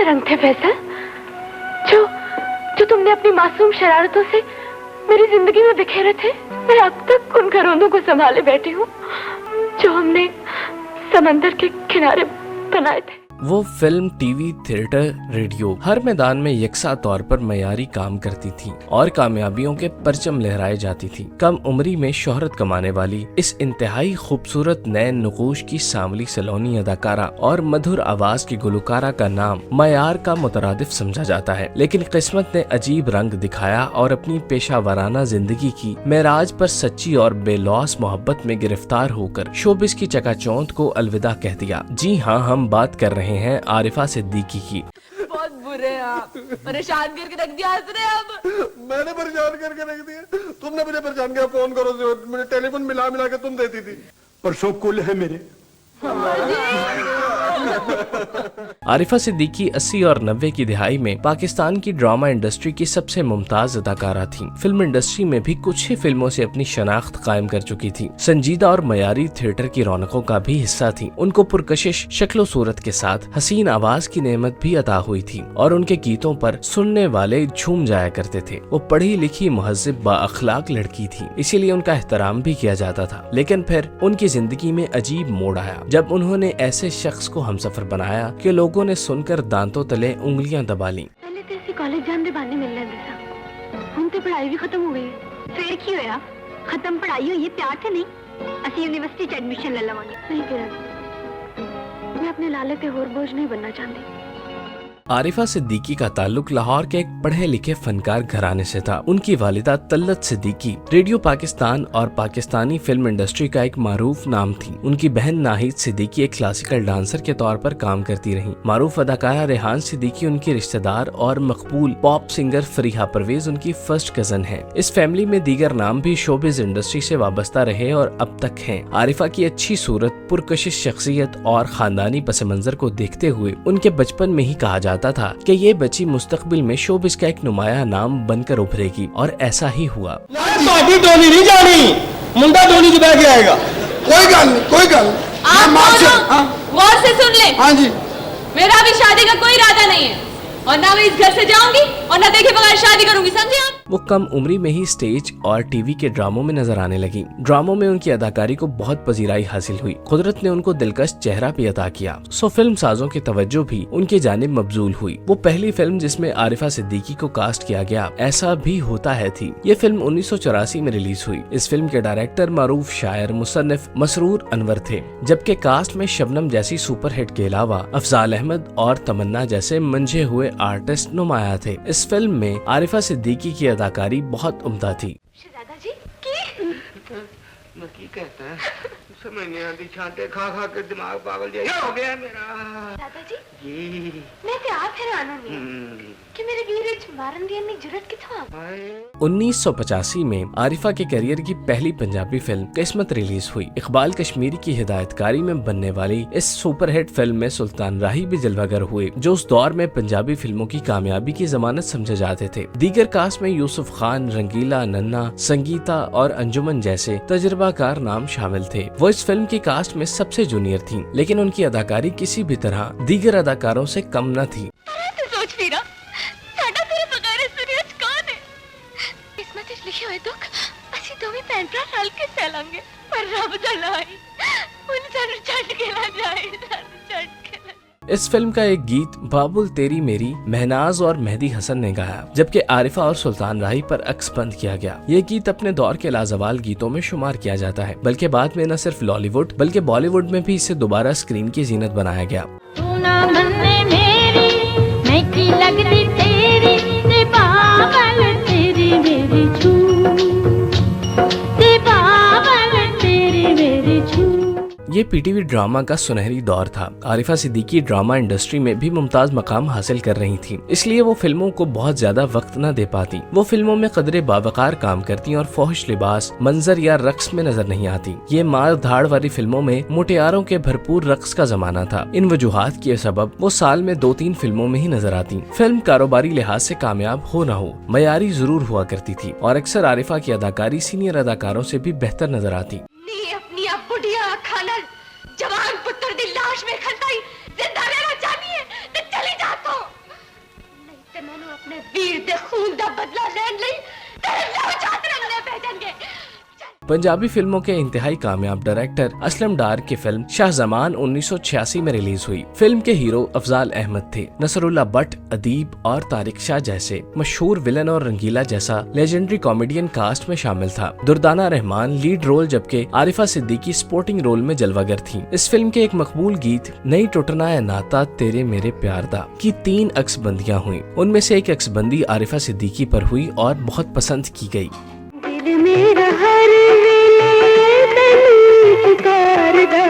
रंग थे फैसल, जो जो तुमने अपनी मासूम शरारतों से मेरी जिंदगी में बिखेरे थे। मैं अब तक उन घरोंदों को संभाले बैठी हूँ जो हमने समंदर के किनारे बनाए थे। वो फिल्म, टीवी, थिएटर, रेडियो हर मैदान में यकसा तौर पर मयारी काम करती थी और कामयाबियों के परचम लहराए जाती थी। कम उम्री में शोहरत कमाने वाली इस इंतहाई खूबसूरत नैन नक़ूश की सांवली सलोनी अदाकारा और मधुर आवाज की गुलकारा का नाम मयार का मुतरादिफ समझा जाता है। लेकिन किस्मत ने अजीब रंग दिखाया और अपनी पेशा वाराना जिंदगी की मेराज पर सच्ची और बेलौस मोहब्बत में गिरफ्तार होकर शोबिस की चकाचौंध को अलविदा कह दिया। जी हाँ, हम बात कर रहे हैं आरिफा सिद्दीकी की। बहुत बुरे हैं आप, परेशान करके रख दिया आपने। अब मैंने परेशान करके रख दिया? तुमने मुझे परेशान किया, फोन करो, मुझे टेलीफोन मिला मिला के तुम देती थी। परसों कुल है मेरे। आरिफा सिद्दीकी 80 और 90 की दिहाई में पाकिस्तान की ड्रामा इंडस्ट्री की सबसे मुमताज अदाकारा थीं। फिल्म इंडस्ट्री में भी कुछ ही फिल्मों से अपनी शनाख्त कायम कर चुकी थी। संजीदा और मयारी थिएटर की रौनकों का भी हिस्सा थी। उनको पुरकशिश शक्लो सूरत के साथ हसीन आवाज की नेमत भी अता हुई थी और उनके गीतों पर सुनने वाले झूम जाया करते थे। वो पढ़ी लिखी, मुहज्जिब, बाअखलाक लड़की थी, इसीलिए उनका एहतराम भी किया जाता था। लेकिन फिर उनकी जिंदगी में अजीब मोड़ आया जब उन्होंने ऐसे शख्स को हमसफर बनाया कि लोगों ने सुनकर दांतों तले उंगलियां दबा ली। पहले तो ऐसे कॉलेज जाने दे बहाने मिल लेंदे सा, हम तो पढ़ाई भी खत्म हो गई है। फिर की होया? खत्म पढ़ाई होई, प्यार थे नहीं? असि यूनिवर्सिटी च एडमिशन ले लवांगे। नहीं किरण, मैं अपने लाले पे होर बोझ नहीं बनना चाहती। आरिफा सिद्दीकी का ताल्लुक लाहौर के एक पढ़े लिखे फनकार घराने से था। उनकी वालिदा तल्लत सिद्दीकी रेडियो पाकिस्तान और पाकिस्तानी फिल्म इंडस्ट्री का एक मारूफ नाम थी। उनकी बहन नाहिद सिद्दीकी एक क्लासिकल डांसर के तौर पर काम करती रही। मारूफ अदाकारा रेहान सिद्दीकी उनकी रिश्तेदार और मकबूल पॉप सिंगर फरीहा परवेज उनकी फर्स्ट कजन है। इस फैमिली में दीगर नाम भी शोबिज इंडस्ट्री से वाबस्ता रहे और अब तक हैं। आरिफा की अच्छी सूरत, पुरकशिश शख्सियत और खानदानी पस मंजर को देखते हुए उनके बचपन में ही कहा जाता था कि ये बच्ची मुस्तकबिल में शोबिस का एक नुमाया नाम बनकर उभरेगी और ऐसा ही हुआ। डोली नहीं जानी, मुंडा डोली जो बैठ आएगा। कोई गल नहीं, कोई गल। आप गौर से सुन ले। हाँ जी। मेरा अभी शादी का कोई इरादा नहीं है और ना मैं इस घर से जाऊंगी और ना देखे बगैर शादी करूंगी, समझे आप? वो कम उम्री में ही स्टेज और टीवी के ड्रामों में नजर आने लगी। ड्रामों में उनकी अदाकारी को बहुत पजीराई हासिल हुई। कुदरत ने उनको दिलकश चेहरा भी अता किया, सो फिल्म साजों की तवज्जो भी उनकी जानिब मबजूल हुई। वो पहली फिल्म जिसमें आरिफा सिद्दीकी को कास्ट किया गया ऐसा भी होता है थी। ये फिल्म 1984 में रिलीज हुई। इस फिल्म के डायरेक्टर मारूफ शायर मुसन्निफ मसरूर अनवर थे, जबकि कास्ट में शबनम जैसी सुपरहिट के अलावा अफजाल अहमद और तमन्ना जैसे मंझे हुए आर्टिस्ट नुमाया थे। इस फिल्म में आरिफा सिद्दीकी की अदाकारी बहुत उम्दा थी। शहजादा जी की कहता है, समझ नहीं आती, छांटे खा खा के दिमाग पागल जैसा हो गया मेरा। दादाजी जी मैं ते आप हैरान होनी कि मेरे वीर च मारन दी इतनी जुर्रत किथों आ? 1985 में आरिफा के करियर की पहली पंजाबी फिल्म किस्मत रिलीज हुई। इकबाल कश्मीरी की हिदायतकारी में बनने वाली इस सुपरहिट फिल्म में सुल्तान राही भी जलवागर हुए, जो उस दौर में पंजाबी फिल्मों की कामयाबी की जमानत समझे जाते थे। दीगर कास्ट में यूसुफ खान, रंगीला, नन्ना, संगीता और अंजुमन जैसे तजुर्बाकार नाम शामिल थे। वो इस फिल्म की कास्ट में सबसे जूनियर थीं, लेकिन उनकी अदाकारी किसी भी तरह दीगर अदाकारों से कम न थी। लिखे हुए दुख असी दोवें भैन भरा रल के सैलांगे, पर रब दा लाई उन सानू छड्ड के ना जाए, सानू छड्ड के ना। इस फिल्म का एक गीत बाबुल तेरी मेरी महनाज और मेहदी हसन ने गाया, जबकि आरिफा और सुल्तान राही पर अक्स बंद किया गया। ये गीत अपने दौर के लाजवाल गीतों में शुमार किया जाता है, बल्कि बाद में न सिर्फ लॉलीवुड बल्कि बॉलीवुड में भी इसे दोबारा स्क्रीन की जीनत बनाया गया। ये पीटीवी ड्रामा का सुनहरी दौर था। आरिफा सिद्दीकी ड्रामा इंडस्ट्री में भी मुमताज मकाम हासिल कर रही थी, इसलिए वो फिल्मों को बहुत ज्यादा वक्त न दे पाती। वो फिल्मों में कदरे बावकार काम करती और फौहिश लिबास, मंजर या रक्स में नजर नहीं आती। ये मार धाड़ वाली फिल्मों में मुटियारों के भरपूर रक्स का जमाना था। इन वजूहात के सबब वो साल में 2-3 फिल्मों में ही नजर आती। फिल्म कारोबारी लिहाज से कामयाब हो न हो, मयारी जरूर हुआ करती थी और अक्सर आरिफा की अदाकारी सीनियर अदाकारों से भी बेहतर नजर आती। जवान पुत्र दी लाश में खंदाई जिंदा रहना चाहती है तो चली जा तो। अपने वीर दे खून दा बदला लेने ਲਈ तेरे नौजात रंगने भेजणगे। पंजाबी फिल्मों के इंतहाई कामयाब डायरेक्टर असलम डार की फिल्म शाहजमान 1986 में रिलीज हुई। फिल्म के हीरो अफजाल अहमद थे। नसरुल्लाह भट्ट, अदीब और तारिक शाह जैसे मशहूर विलन और रंगीला जैसा लेजेंडरी कॉमेडियन कास्ट में शामिल था। दुर्दाना रहमान लीड रोल जबकि आरिफा सिद्दीकी स्पोर्टिंग रोल में जलवागर थी। इस फिल्म के एक मकबूल गीत नहीं टूटना है नाता तेरे मेरे प्यार दा की 3 अक्सबंदियां हुई। उनमें से एक अक्सबंदी आरिफा सिद्दीकी पर हुई और बहुत पसंद की गई। दिल मेरा हर वेले तैनू पुकारदा,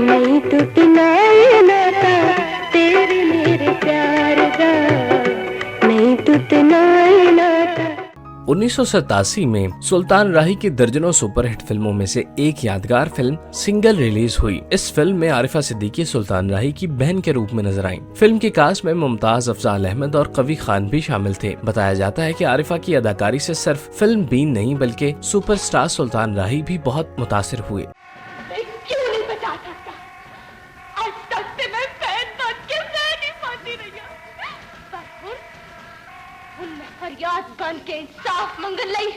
नहीं टूटना है नाता तेरे मेरे प्यार दा, नहीं टूटना है नाता। 1987 में सुल्तान राही की दर्जनों सुपरहिट फिल्मों में से एक यादगार फिल्म सिंगल रिलीज हुई। इस फिल्म में आरिफा सिद्दीकी सुल्तान राही की बहन के रूप में नजर आईं। फिल्म की कास्ट में मुमताज, अफजाल अहमद और कवी खान भी शामिल थे। बताया जाता है कि आरिफा की अदाकारी से सिर्फ फिल्म बीन नहीं बल्कि सुपरस्टार सुल्तान राही भी बहुत मुतासिर हुए। क्यों नहीं बचा सकता? आज तक से मैं फैन बन के मैं नहीं पाती रही हूं। पर हुन मैं फरियाद बन के इंसाफ मंगन लई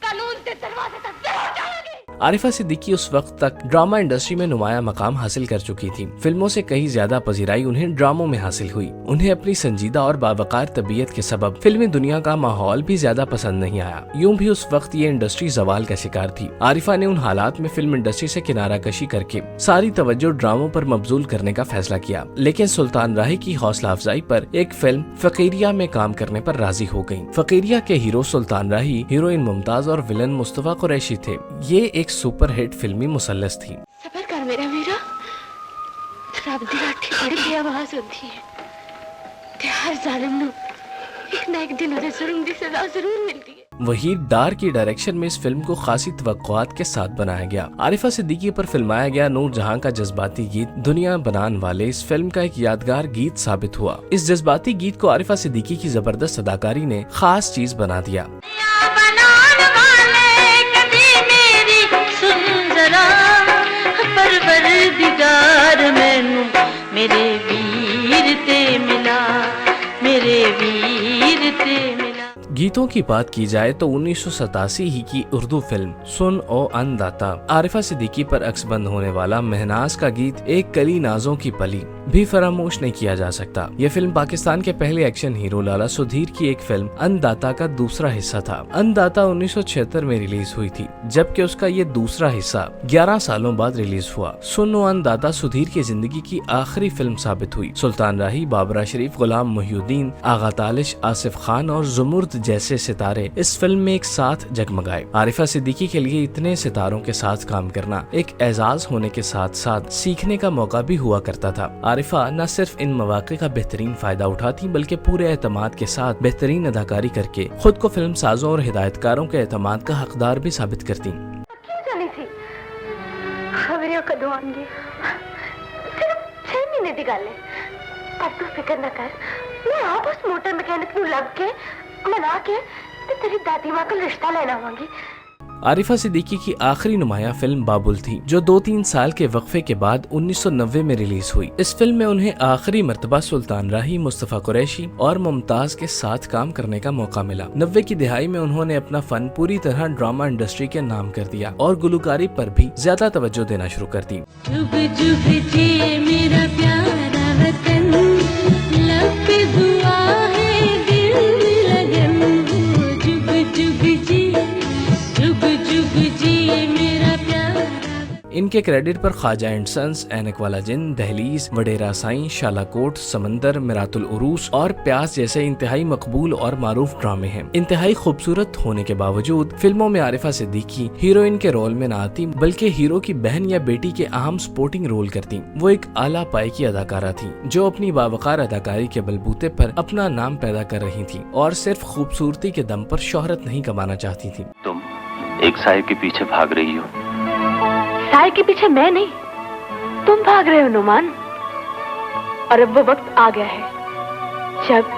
कानून के दरवाजे तक जरूर जाऊंगी। आरिफा सिद्दीकी उस वक्त तक ड्रामा इंडस्ट्री में नुमाया मकाम हासिल कर चुकी थी। फिल्मों से कहीं ज्यादा पजीराई उन्हें ड्रामों में हासिल हुई। उन्हें अपनी संजीदा और बावकार तबीयत के सबब फिल्मी दुनिया का माहौल भी ज्यादा पसंद नहीं आया। यूं भी उस वक्त ये इंडस्ट्री जवाल का शिकार थी। आरिफा ने उन हालात में फिल्म इंडस्ट्री से किनारा कशी करके सारी तवज्जो ड्रामों पर मबजूल करने का फैसला किया। लेकिन सुल्तान राही की हौसला अफजाई पर एक फिल्म फकीरिया में काम करने पर राजी हो गयी। फकीरिया के हीरो सुल्तान राही, हीरोइन मुमताज और विलन मुस्तफा कुरैशी थे। ये एक सुपरहिट फिल्मी मुसल्लस थी। सबर कर मेरा वीरा, रब दी लाठी बड़ी बेआवाज होती है ते हर जालिम नू एक ना एक दिन उहदे जुल्म दी सजा जरूर मिलती है। वही डार की डायरेक्शन में इस फिल्म को खासी तवक्कुआत के साथ बनाया गया। आरिफा सिद्दीकी पर फिल्माया गया नूर जहां का जज्बाती गीत दुनिया बनान वाले इस फिल्म का एक यादगार गीत साबित हुआ। इस जज्बाती गीत को आरिफा सिद्दीकी की जबरदस्त अदाकारी ने खास चीज बना दिया। मेरे वीर ते मिला, मेरे वीर ते मिला। गीतों की बात की जाए तो 1987 ही की उर्दू फिल्म सुन ओ अन्नदाता आरिफा सिद्दीकी पर अक्सबंद होने वाला महनाज का गीत एक कली नाजों की पली भी फरामोश नहीं किया जा सकता। यह फिल्म पाकिस्तान के पहले एक्शन हीरो लाला सुधीर की एक फिल्म अन्नदाता का दूसरा हिस्सा था। अन्नदाता 1976 में रिलीज हुई थी, जबकि उसका ये दूसरा हिस्सा 11 सालों बाद रिलीज हुआ। सुन ओ अन्नदाता सुधीर की जिंदगी की आखिरी फिल्म साबित हुई। सुल्तान राही, बाबरा शरीफ, गुलाम मोहिउद्दीन, आगा तालिश, आसिफ खान और जुमुर्द जैसे सितारे इस फिल्म में एक साथ जगमगाए। आरिफा सिद्दीकी के लिए इतने सितारों के साथ काम करना एक एजाज होने के साथ साथ सीखने का मौका भी हुआ करता था। आरिफा न सिर्फ इन मौके का बेहतरीन फायदा उठाती बल्कि पूरे एतमाद के साथ बेहतरीन अदाकारी करके खुद को फिल्म साजों और हिदायतकारों के एतमाद का हकदार भी साबित करती। क्यों जानी थी खबरें कदों आएंगे? सिर्फ 6 महीने दी गल है। अब तू फिक्र न कर, मैं आप उस मोटर मैकेनिक नू लग के मना के ते तेरी दादी मां का रिश्ता लेना आवांगी। आरिफा सिद्दीकी की आखिरी नुमाया फिल्म बाबुल थी, जो 2-3 साल के वक्फे के बाद 1990 में रिलीज हुई। इस फिल्म में उन्हें आखिरी मर्तबा सुल्तान राही, मुस्तफा कुरैशी और मुमताज के साथ काम करने का मौका मिला। 90 की दिहाई में उन्होंने अपना फन पूरी तरह ड्रामा इंडस्ट्री के नाम कर दिया और गुलकारी पर भी ज्यादा तवज्जो देना शुरू कर दी। जुग जुग जी मेरा प्यारा वतन, लब पे दुआ है दिल में लगन, जुग जुग जी, जुग जुग जी मेरा प्यारा। इनके क्रेडिट पर ख्वाजा एंड सन्स, ऐनक वाला जिन, दहलीज, वडेरा साईं, शालाकोट, समंदर, मिरातुल उरूस और प्यास जैसे इंतहाई मकबूल और मारूफ ड्रामे हैं। इंतहाई खूबसूरत होने के बावजूद फिल्मों में आरिफा सिद्दीकी हीरोइन के रोल में न आती बल्कि हीरो की बहन या बेटी के अहम सपोर्टिंग रोल करती। वो एक आला पाए की अदाकारा थी जो अपनी बावकार अदाकारी के बलबूते पर अपना नाम पैदा कर रही थी और सिर्फ खूबसूरती के दम पर शोहरत नहीं कमाना चाहती थी। तुम एक साए के पीछे भाग रही हो। साए के पीछे मैं नहीं, तुम भाग रहे हो नुमान। और अब वो वक्त आ गया है जब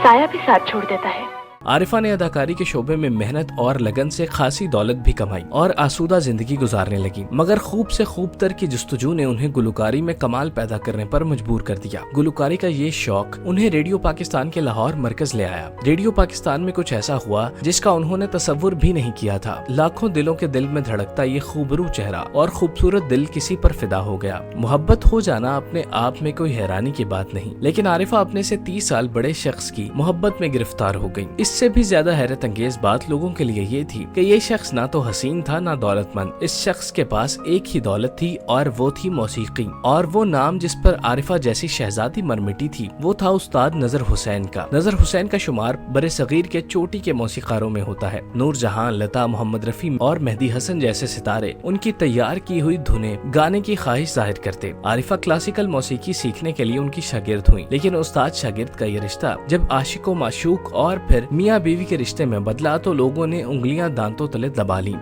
साया भी साथ छोड़ देता है। आरिफा ने अदाकारी के शोबे में मेहनत और लगन से खासी दौलत भी कमाई और आसूदा जिंदगी गुजारने लगी, मगर खूब से खूब तर की जुस्तजू ने उन्हें गुलकारी में कमाल पैदा करने पर मजबूर कर दिया। गुलकारी का ये शौक उन्हें रेडियो पाकिस्तान के लाहौर मरकज ले आया। रेडियो पाकिस्तान में कुछ ऐसा हुआ जिसका उन्होंने तसव्वुर भी नहीं किया था। लाखों दिलों के दिल में धड़कता ये खूबरू चेहरा और खूबसूरत दिल किसी पर फिदा हो गया। मोहब्बत हो जाना अपने आप में कोई हैरानी की बात नहीं, लेकिन आरिफा अपने से 30 साल बड़े शख्स की मोहब्बत में गिरफ्तार हो गई। इससे भी ज्यादा हैरत अंगेज बात लोगों के लिए ये थी कि ये शख्स ना तो हसीन था ना दौलतमंद। इस शख्स के पास एक ही दौलत थी और वो थी मौसीकी, और वो नाम जिस पर आरिफा जैसी शहजादी मरमिटी थी वो था उस्ताद नजर हुसैन का। नजर हुसैन का शुमार बरे सगीर के चोटी के मौसीकारों में होता है। नूर जहां, लता, मोहम्मद रफी और मेहदी हसन जैसे सितारे उनकी तैयार की हुई धुनें गाने की ख्वाहिश जाहिर करते। आरिफा क्लासिकल मौसीकी सीखने के लिए उनकी शागिर्द हुई, लेकिन उस्ताद शागिर्द का ये रिश्ता जब आशिको माशूक और फिर मियाँ बीवी के रिश्ते में बदला तो लोगों ने उंगलियां दांतों तले दबा ली।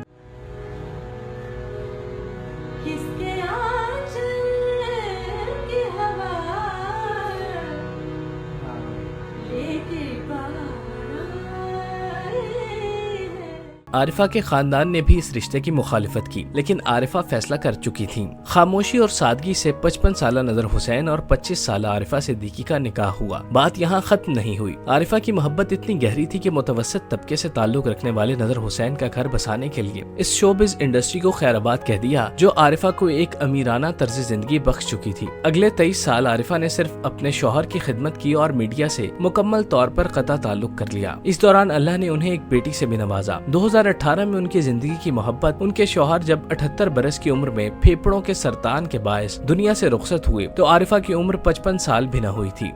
आरिफा के खानदान ने भी इस रिश्ते की मुखालिफत की, लेकिन आरिफा फैसला कर चुकी थी। खामोशी और सादगी से 55 साल नजर हुसैन और 25 साल आरिफा सिद्दीकी का निकाह हुआ। बात यहाँ खत्म नहीं हुई। आरिफा की मोहब्बत इतनी गहरी थी कि मुतवस्सित तबके से ताल्लुक रखने वाले नजर हुसैन का घर बसाने के लिए इस शोबिज इंडस्ट्री को खैराबाद कह दिया, जो आरिफा को एक अमीराना तर्ज जिंदगी बख्श चुकी थी। अगले 23 साल आरिफा ने सिर्फ अपने शौहर की खिदमत की और मीडिया से मुकम्मल तौर पर कता ताल्लुक कर लिया। इस दौरान अल्लाह ने उन्हें एक बेटी से भी नवाजा। 2018 में उनकी जिंदगी की मोहब्बत उनके शौहर जब 78 बरस की उम्र में फेफड़ों के सरतान के बायस दुनिया से रुखसत हुए तो आरिफा की उम्र 55 साल भी न हुई थी।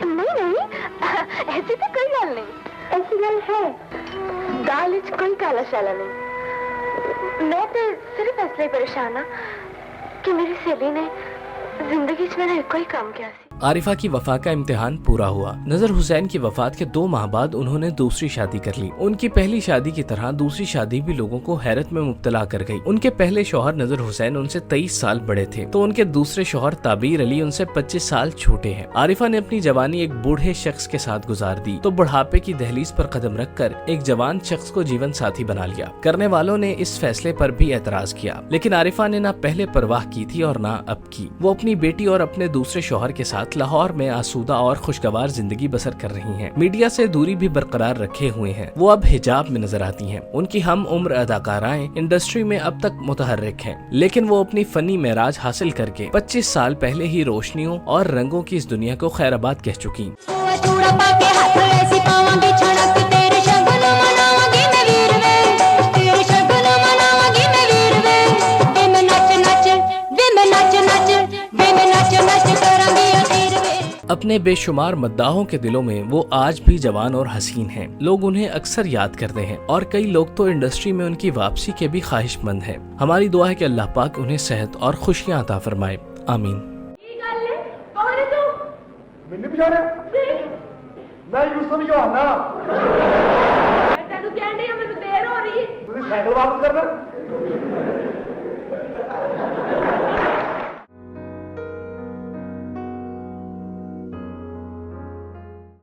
नहीं, ऐसी तो कोई गल नहीं, ऐसी गल है दाल विच कोई काला शाला नहीं। मैं तो सिर्फ इसलिए परेशान हाँ कि मेरी सहेली ने जिंदगी च मेरा कोई काम किया सी। आरिफा की वफा का इम्तिहान पूरा हुआ। नजर हुसैन की वफात के 2 माह बाद उन्होंने दूसरी शादी कर ली। उनकी पहली शादी की तरह दूसरी शादी भी लोगों को हैरत में मुब्तला कर गई। उनके पहले शौहर नजर हुसैन उनसे 23 साल बड़े थे, तो उनके दूसरे शौहर ताबीर अली उनसे 25 साल छोटे हैं। आरिफा ने अपनी जवानी एक बूढ़े शख्स के साथ गुजार दी तो बुढ़ापे की दहलीज पर कदम रखकर एक जवान शख्स को जीवन साथी बना लिया। करने वालों ने इस फैसले पर भी एतराज किया, लेकिन आरिफा ने न पहले परवाह की थी और न अब की। वो अपनी बेटी और अपने दूसरे शौहर के साथ लाहौर में आसूदा और खुशगवार जिंदगी बसर कर रही हैं। मीडिया से दूरी भी बरकरार रखे हुए हैं। वो अब हिजाब में नजर आती हैं। उनकी हम उम्र अदाकाराएं इंडस्ट्री में अब तक मुतहर्रिक हैं, लेकिन वो अपनी फनी मेराज हासिल करके 25 साल पहले ही रोशनियों और रंगों की इस दुनिया को खैराबाद कह चुकी। अपने बेशुमार मद्दाहों के दिलों में वो आज भी जवान और हसीन हैं। लोग उन्हें अक्सर याद करते हैं और कई लोग तो इंडस्ट्री में उनकी वापसी के भी ख्वाहिशमंद हैं। हमारी दुआ है कि अल्लाह पाक उन्हें सेहत और खुशियां अता फरमाए। आमीन। मैं यूसुफ योहाना साइकिल वापस करना